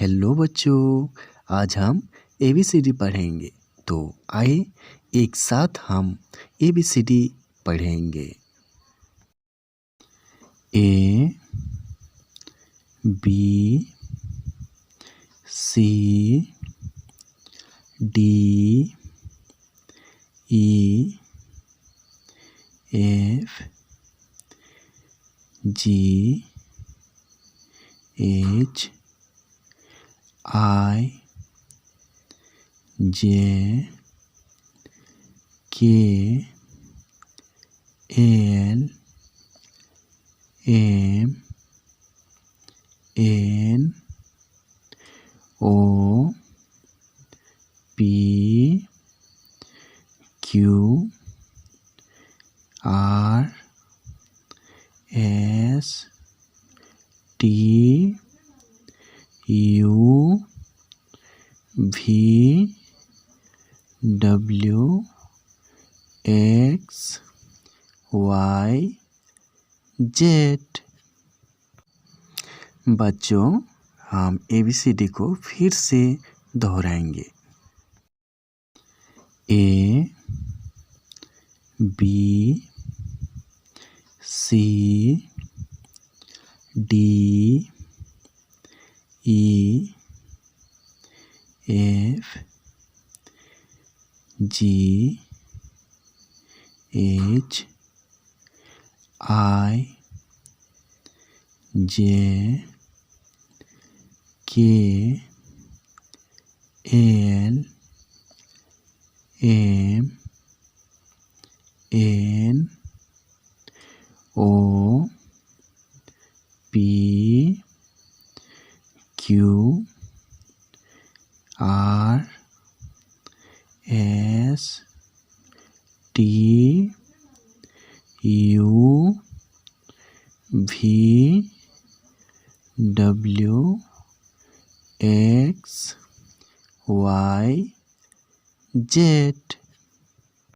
Hello बच्चों, आज हम एबीसीडी पढ़ेंगे। तो आइए एक साथ हम एबीसीडी पढ़ेंगे। A B C D E F G H I J K L M N O P Q R S T U V W X Y Z। बच्चों, हम एबीसीडी को फिर से दोहराएंगे। A B C D E F G H I J K L M N O P Q R S T U V W X Y Z.